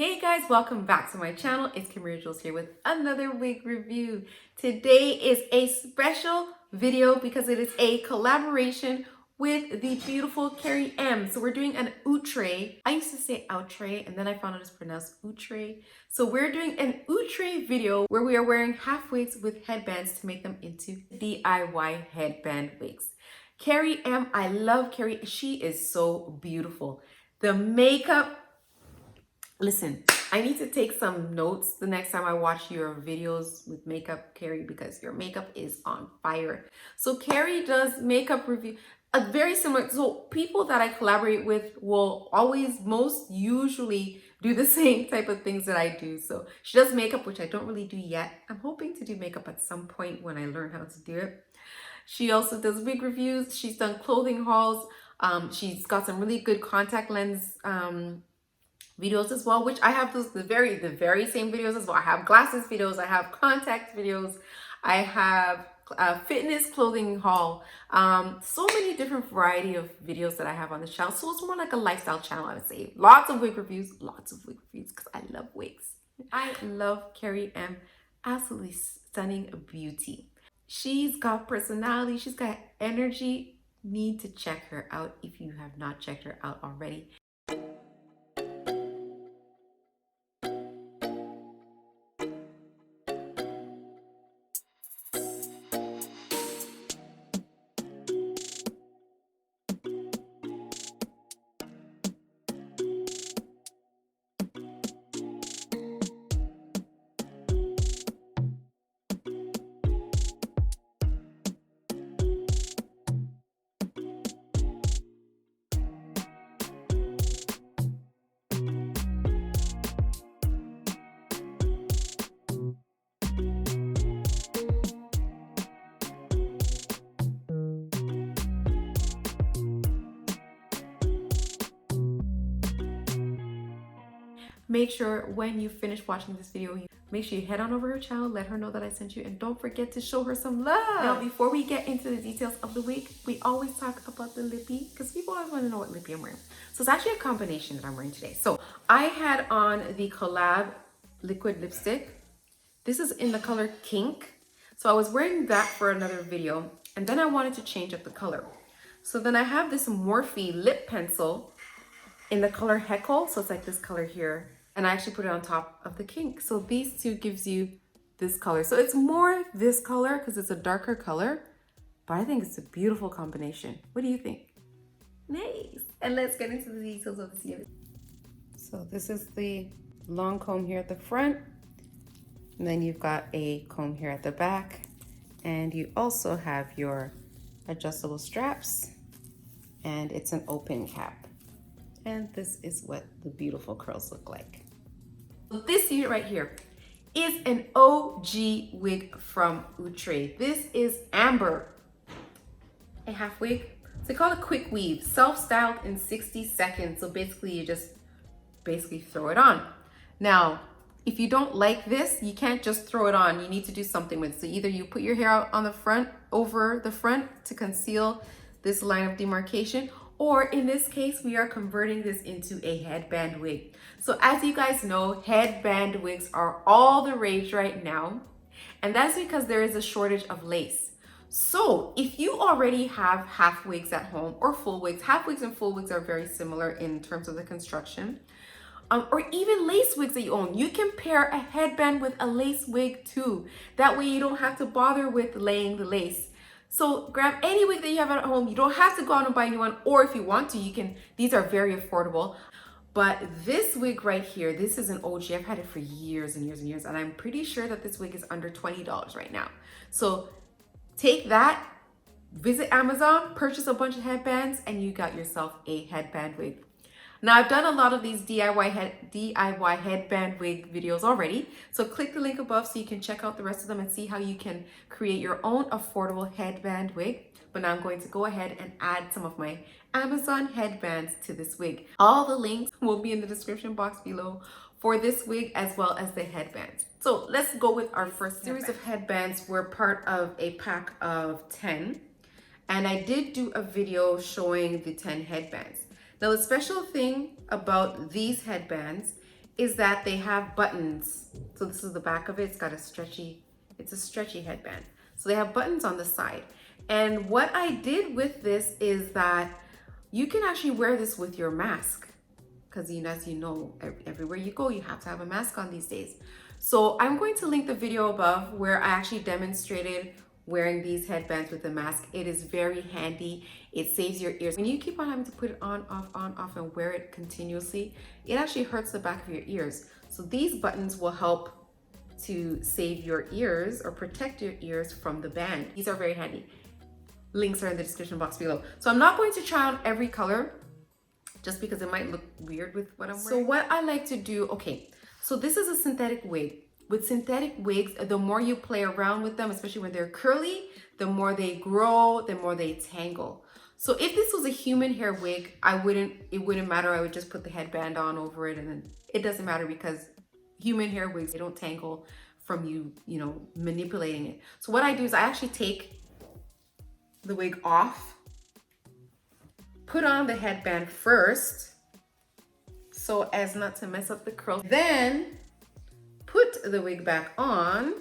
Hey guys, welcome back to my channel. It's Carrie here with another wig review. Today is a special video because it is a collaboration with the beautiful Carrie M. So we're doing an outre. I used to say outre and then I found out it's pronounced outre. So we're doing an outre video where we are wearing half wigs with headbands to make them into DIY headband wigs. Carrie M, I love Carrie. She is so beautiful. The makeup, listen, I need to take some notes the next time I watch your videos with makeup, Carrie, because your makeup is on fire. So Carrie does makeup review, very similar. So people that I collaborate with will always, most usually do the same type of things that I do. So she does makeup, which I don't really do yet. I'm hoping to do makeup at some point when I learn how to do it. She also does wig reviews. She's done clothing hauls. She's got some really good contact lens videos as well, which I have the very same videos as well. I have glasses videos, I have contact videos, I have a fitness clothing haul, so many different variety of videos that I have on the channel. So it's more like a lifestyle channel, I would say. Lots of wig reviews because I love wigs. I love Carrie M. Absolutely stunning beauty. She's got personality, she's got energy. Need to check her out if you have not checked her out already. Make sure when you finish watching this video, make sure you head on over her channel, let her know that I sent you, and don't forget to show her some love. Now, before we get into the details of the wig, we always talk about the lippy because people always want to know what lippy I'm wearing. So it's actually a combination that I'm wearing today. So I had on the COL-LAB liquid lipstick. This is in the color Kink. So I was wearing that for another video, and then I wanted to change up the color. So then I have this Morphe lip pencil in the color Heckle. So it's like this color here. And I actually put it on top of the Kink. So these two gives you this color. So it's more this color because it's a darker color, but I think it's a beautiful combination. What do you think? Nice. And let's get into the details of this unit. So this is the long comb here at the front. And then you've got a comb here at the back. And you also have your adjustable straps. And it's an open cap. And this is what the beautiful curls look like. So this unit right here is an OG wig from Outre. This is Amber, a half wig. So they call it a quick weave, self-styled in 60 seconds. So basically you just throw it on. Now, if you don't like this, you can't just throw it on. You need to do something with it. So either you put your hair out on the front, over the front to conceal this line of demarcation, or in this case, we are converting this into a headband wig. So as you guys know, headband wigs are all the rage right now. And that's because there is a shortage of lace. So if you already have half wigs at home or full wigs, half wigs and full wigs are very similar in terms of the construction, or even lace wigs that you own, you can pair a headband with a lace wig too. That way you don't have to bother with laying the lace. So grab any wig that you have at home. You don't have to go out and buy a new one, or if you want to, you can. These are very affordable. But this wig right here, this is an OG. I've had it for years and years and years, and I'm pretty sure that this wig is under $20 right now. So take that, visit Amazon, purchase a bunch of headbands, and you got yourself a headband wig. Now, I've done a lot of these DIY headband wig videos already. So click the link above so you can check out the rest of them and see how you can create your own affordable headband wig. But now I'm going to go ahead and add some of my Amazon headbands to this wig. All the links will be in the description box below for this wig as well as the headbands. So let's go with our first series of headbands. We're part of a pack of 10. And I did do a video showing the 10 headbands. Now, the special thing about these headbands is that they have buttons. So this is the back of it. It's got a stretchy headband. So they have buttons on the side. And what I did with this is that you can actually wear this with your mask. Because as you know, everywhere you go, you have to have a mask on these days. So I'm going to link the video above where I actually demonstrated wearing these headbands with a mask. It is very handy. It saves your ears. When you keep on having to put it on, off, and wear it continuously, it actually hurts the back of your ears. So these buttons will help to save your ears or protect your ears from the band. These are very handy. Links are in the description box below. So I'm not going to try on every color just because it might look weird with what I'm wearing. So what I like to do, okay, so this is a synthetic wig. With synthetic wigs, the more you play around with them, especially when they're curly, the more they grow, the more they tangle. So if this was a human hair wig, it wouldn't matter. I would just put the headband on over it, and then it doesn't matter because human hair wigs, they don't tangle from you manipulating it. So what I do is I actually take the wig off, put on the headband first, so as not to mess up the curl. Then put the wig back on.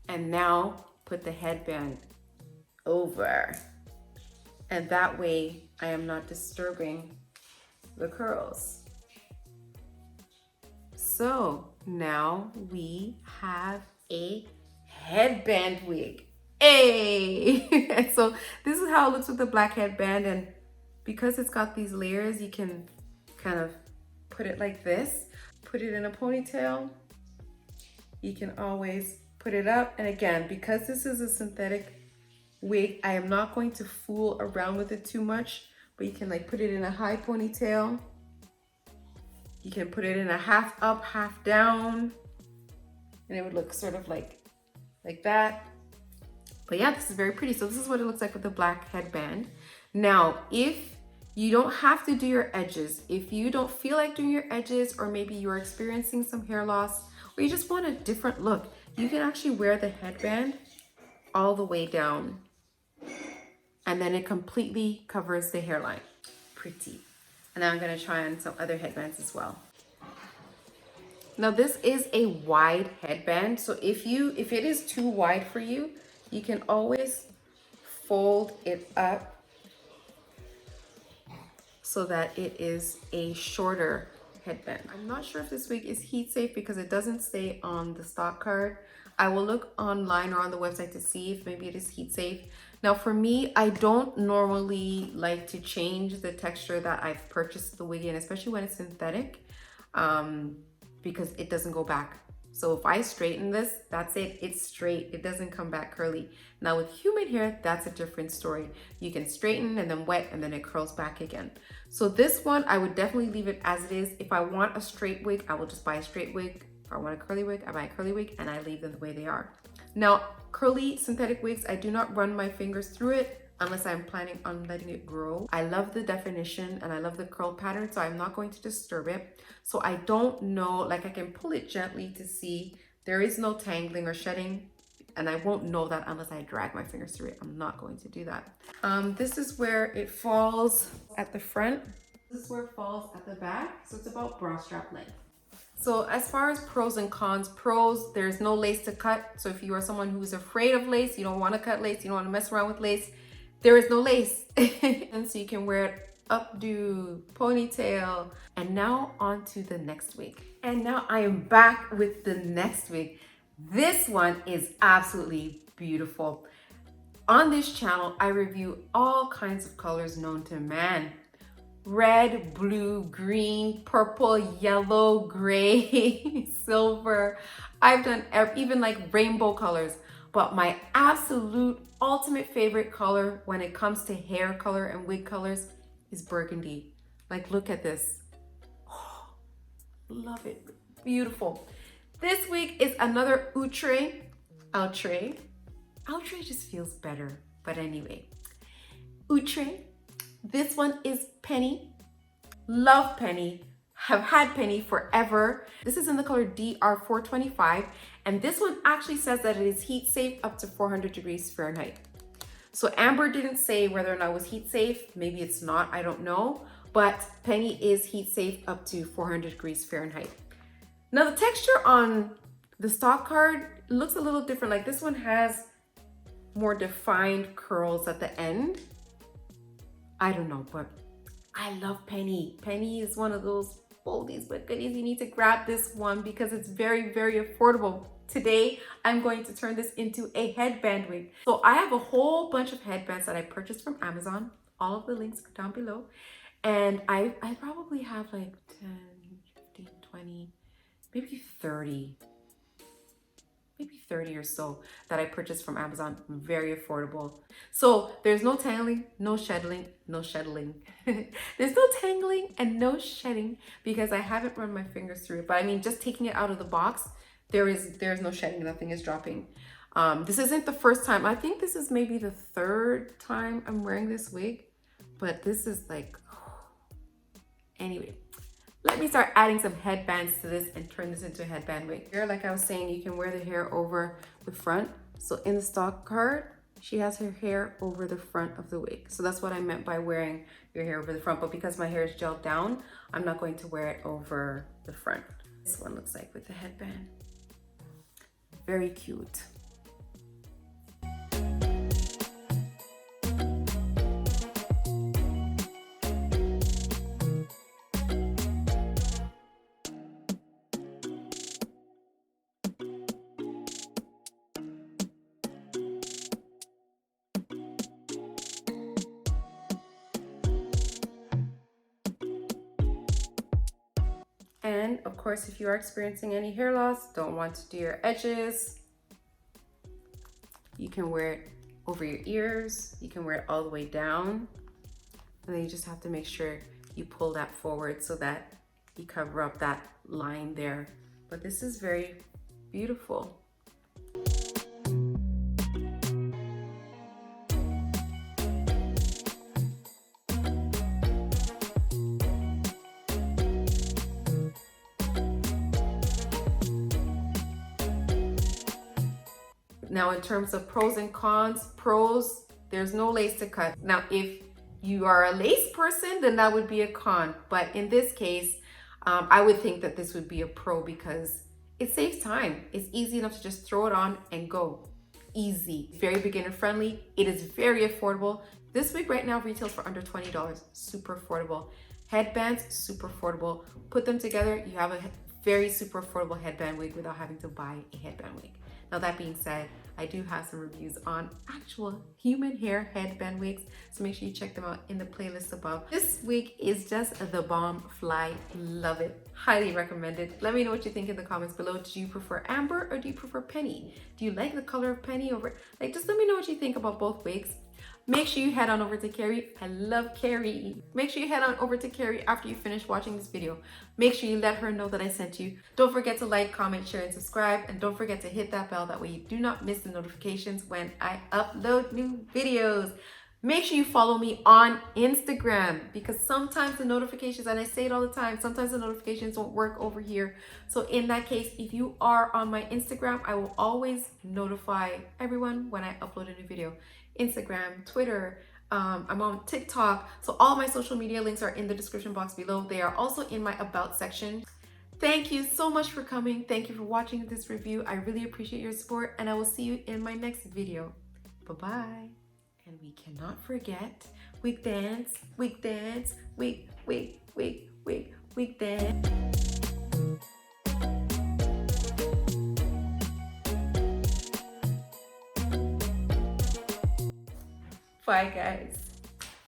And now put the headband over. And that way I am not disturbing the curls. So now we have a headband wig. Hey! So this is how it looks with the black headband, and because it's got these layers, you can kind of put it like this, put it in a ponytail. You can always put it up. And again, because this is a synthetic wig, I am not going to fool around with it too much, but you can like put it in a high ponytail. You can put it in a half up, half down, and it would look sort of like that. But yeah, this is very pretty. So this is what it looks like with the black headband. Now, if you don't have to do your edges, if you don't feel like doing your edges, or maybe you're experiencing some hair loss, or you just want a different look, you can actually wear the headband all the way down, and then it completely covers the hairline. Pretty. And now I'm gonna try on some other headbands as well. Now this is a wide headband, so if it is too wide for you, you can always fold it up so that it is a shorter headband. I'm not sure if this wig is heat safe because it doesn't say on the stock card. I will look online or on the website to see if maybe it is heat safe. Now for me, I don't normally like to change the texture that I've purchased the wig in, especially when it's synthetic, because it doesn't go back. So if I straighten this, that's it, it's straight, it doesn't come back curly. Now with human hair, that's a different story. You can straighten and then wet and then it curls back again. So this one, I would definitely leave it as it is. If I want a straight wig, I will just buy a straight wig. If I want a curly wig, I buy a curly wig and I leave them the way they are. Now, curly synthetic wigs, I do not run my fingers through it unless I'm planning on letting it grow. I love the definition and I love the curl pattern, so I'm not going to disturb it. So I don't know, like I can pull it gently to see there is no tangling or shedding, and I won't know that unless I drag my fingers through it. I'm not going to do that. This is where it falls at the front. This is where it falls at the back. So it's about bra strap length. So as far as pros and cons, pros, there's no lace to cut. So if you are someone who's afraid of lace, you don't want to cut lace, you don't want to mess around with lace, there is no lace. And so you can wear it updo, ponytail. And now on to the next wig. And now I am back with the next wig. This one is absolutely beautiful. On this channel, I review all kinds of colors known to man. Red, blue, green, purple, yellow, gray, silver. I've done even like rainbow colors, but my absolute ultimate favorite color when it comes to hair color and wig colors is burgundy. Like, look at this. Oh, love it. Beautiful. This wig is another Outre. Outre just feels better, but anyway. Outre. This one is Penny. Love Penny. Have had Penny forever. This is in the color DR425, and this one actually says that it is heat safe up to 400 degrees Fahrenheit. So Amber didn't say whether or not it was heat safe. Maybe it's not, I don't know. But Penny is heat safe up to 400 degrees Fahrenheit. Now the texture on the stock card looks a little different. Like this one has more defined curls at the end. I don't know, but I love Penny. Penny is one of those oldies but goodies. You need to grab this one because it's very, very affordable. Today, I'm going to turn this into a headband wig. So I have a whole bunch of headbands that I purchased from Amazon. All of the links are down below. And I probably have like 10, 15, 20, maybe 30. Maybe 30 or so that I purchased from Amazon. Very affordable. So there's no tangling, no shedding, no shedding. There's no tangling and no shedding because I haven't run my fingers through it. But I mean, just taking it out of the box, there's no shedding, nothing is dropping. This isn't the first time. I think this is maybe the third time I'm wearing this wig, but this is like, anyway. Let me start adding some headbands to this and turn this into a headband wig. Here, like I was saying, you can wear the hair over the front. So in the stock card, she has her hair over the front of the wig. So that's what I meant by wearing your hair over the front. But because my hair is gelled down, I'm not going to wear it over the front. This one looks like with the headband. Very cute. And of course, if you are experiencing any hair loss, don't want to do your edges, you can wear it over your ears. You can wear it all the way down. And then you just have to make sure you pull that forward so that you cover up that line there. But this is very beautiful. Now, in terms of pros and cons, pros, there's no lace to cut. Now, if you are a lace person, then that would be a con. But in this case, I would think that this would be a pro because it saves time. It's easy enough to just throw it on and go. Easy. Very beginner friendly. It is very affordable. This wig right now retails for under $20. Super affordable. Headbands, super affordable. Put them together, you have a very super affordable headband wig without having to buy a headband wig. Now that being said, I do have some reviews on actual human hair headband wigs, so make sure you check them out in the playlist above. This wig is just the bomb fly. Love it. Highly recommended. Let me know what you think in the comments below. Do you prefer Amber or do you prefer Penny? Do you like the color of Penny over? Like, just let me know what you think about both wigs. Make sure you head on over to Carrie. I love Carrie. Make sure you head on over to Carrie after you finish watching this video. Make sure you let her know that I sent you. Don't forget to like, comment, share, and subscribe. And don't forget to hit that bell. That way you do not miss the notifications when I upload new videos. Make sure you follow me on Instagram because sometimes the notifications, and I say it all the time, sometimes the notifications won't work over here. So in that case, if you are on my Instagram, I will always notify everyone when I upload a new video. Instagram, Twitter, I'm on TikTok. So all my social media links are in the description box below. They are also in my about section. Thank you so much for coming. Thank you for watching this review. I really appreciate your support and I will see you in my next video. Bye-bye. And we cannot forget wig dance, wig dance, wig dance. Bye guys.